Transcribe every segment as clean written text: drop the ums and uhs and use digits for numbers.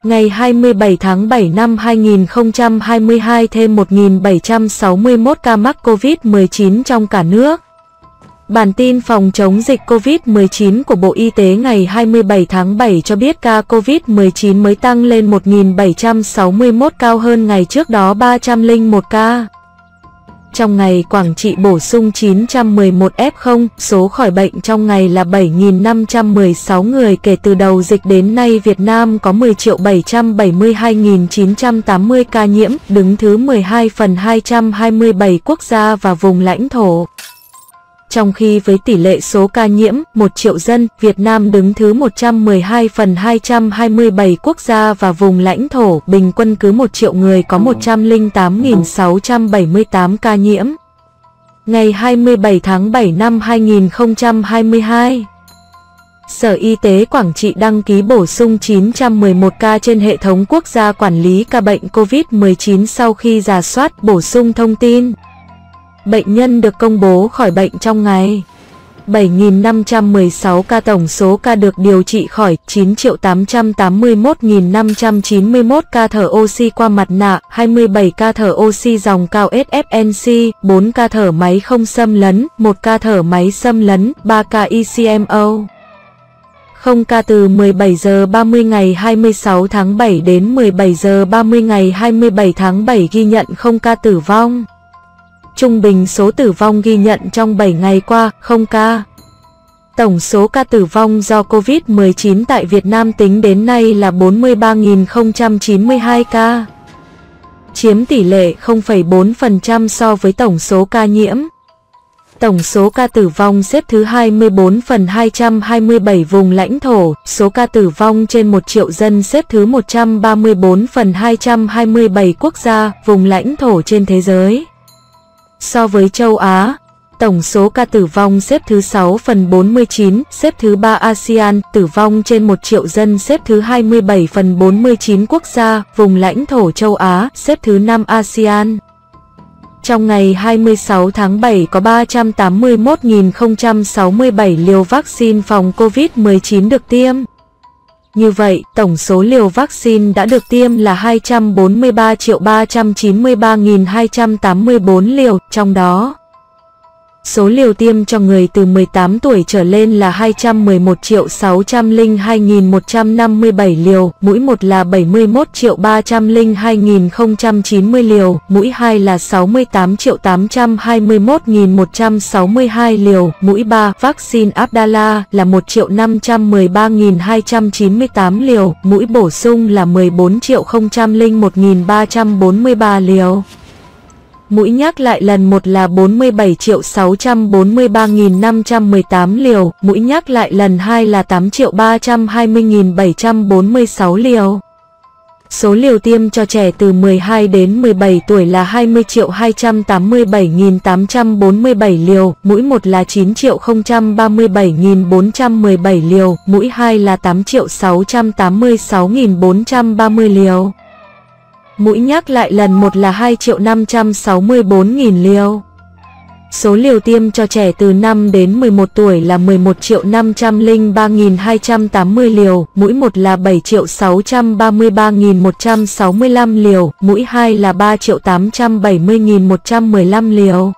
Ngày 27 tháng 7 năm 2022 thêm 1.761 ca mắc COVID-19 trong cả nước. Bản tin phòng chống dịch COVID-19 của Bộ Y tế ngày 27 tháng 7 cho biết ca COVID-19 mới tăng lên 1.761 cao hơn ngày trước đó 301 ca. Trong ngày Quảng Trị bổ sung 911 F0, số khỏi bệnh trong ngày là 7.516 người. Kể từ đầu dịch đến nay Việt Nam có 10.772.980 ca nhiễm, đứng thứ 12 phần 227 quốc gia và vùng lãnh thổ. Trong khi với tỷ lệ số ca nhiễm 1 triệu dân, Việt Nam đứng thứ 112 phần 227 quốc gia và vùng lãnh thổ, bình quân cứ 1 triệu người có 108.678 ca nhiễm. Ngày 27 tháng 7 năm 2022, Sở Y tế Quảng Trị đăng ký bổ sung 911 ca trên hệ thống quốc gia quản lý ca bệnh COVID-19 sau khi rà soát, bổ sung thông tin. Bệnh nhân được công bố khỏi bệnh trong ngày 7.516 ca. Tổng số ca được điều trị khỏi 9.881.591 ca thở oxy qua mặt nạ, 27 ca thở oxy dòng cao SFNC, 4 ca thở máy không xâm lấn, 1 ca thở máy xâm lấn, 3 ca ECMO. 0 ca từ 17 giờ 30 ngày 26 tháng 7 đến 17 giờ 30 ngày 27 tháng 7 ghi nhận 0 ca tử vong. Trung bình số tử vong ghi nhận trong 7 ngày qua, 0 ca. Tổng số ca tử vong do COVID-19 tại Việt Nam tính đến nay là 43.092 ca, chiếm tỷ lệ 0,4% so với tổng số ca nhiễm. Tổng số ca tử vong xếp thứ 24 phần 227 vùng lãnh thổ, số ca tử vong trên 1 triệu dân xếp thứ 134 phần 227 quốc gia, vùng lãnh thổ trên thế giới. So với châu Á, tổng số ca tử vong xếp thứ 6 phần 49, xếp thứ 3 ASEAN, tử vong trên 1 triệu dân xếp thứ 27 phần 49 quốc gia, vùng lãnh thổ châu Á, xếp thứ 5 ASEAN. Trong ngày 26 tháng 7 có 381.067 liều vaccine phòng COVID-19 được tiêm. Như vậy, tổng số liều vaccine đã được tiêm là 243.393.284 liều, trong đó số liều tiêm cho người từ 18 tuổi trở lên là 211.602.157 liều, mũi 1 là 71.302.090 liều, mũi 2 là 68.821.162 liều, mũi 3 vaccine Abdala là 1.513.298 liều, mũi bổ sung là 14.001.343 liều. Mũi nhắc lại lần 1 là 47.643.518 liều, mũi nhắc lại lần 2 là 8.320.746 liều. Số liều tiêm cho trẻ từ 12 đến 17 tuổi là 20.287.847 liều, mũi 1 là 9.037.417 liều, mũi 2 là 8.686.430 liều. Mũi nhắc lại lần 1 là 2.564.000 liều. Số liều tiêm cho trẻ từ 5 đến 11 tuổi là 11.503.280 liều, mũi 1 là 7.633.165 liều, mũi 2 là 3.870.115 liều.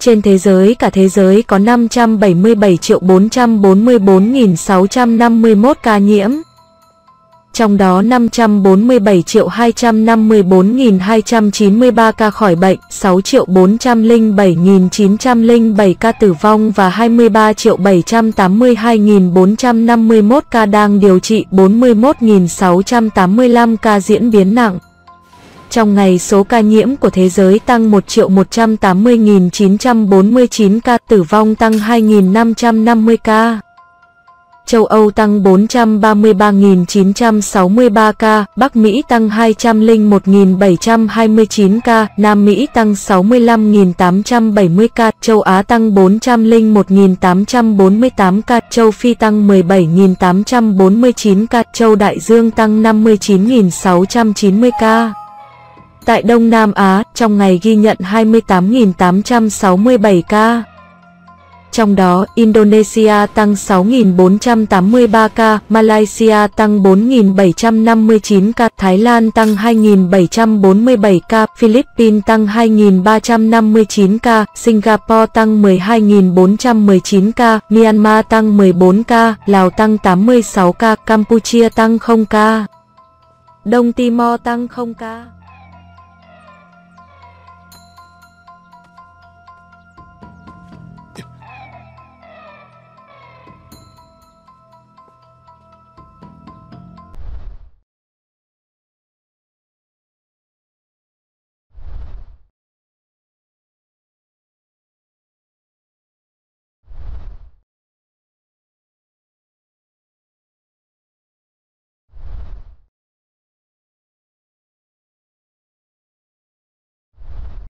Trên thế giới, cả thế giới có 577.444.651 ca nhiễm. Trong đó 547.254.293 ca khỏi bệnh, 6.407.907 ca tử vong và 23.782.451 ca đang điều trị, 41.685 ca diễn biến nặng. Trong ngày số ca nhiễm của thế giới tăng 1.180.949 ca, tử vong tăng 2.550 ca. Châu Âu tăng 433.963 ca, Bắc Mỹ tăng 201.729 ca, Nam Mỹ tăng 65.870 ca, châu Á tăng 401.848 ca, châu Phi tăng 17.849 ca, châu Đại Dương tăng 59.690 ca. Tại Đông Nam Á, trong ngày ghi nhận 28.867 ca. trong đó Indonesia tăng 6.483 ca, Malaysia tăng 4.759 ca, Thái Lan tăng 2.747 ca, Philippines tăng 2.359 ca, Singapore tăng 12.419 ca, Myanmar tăng 14 ca, Lào tăng 86 ca, Campuchia tăng 0 ca, Đông Timor tăng 0 ca.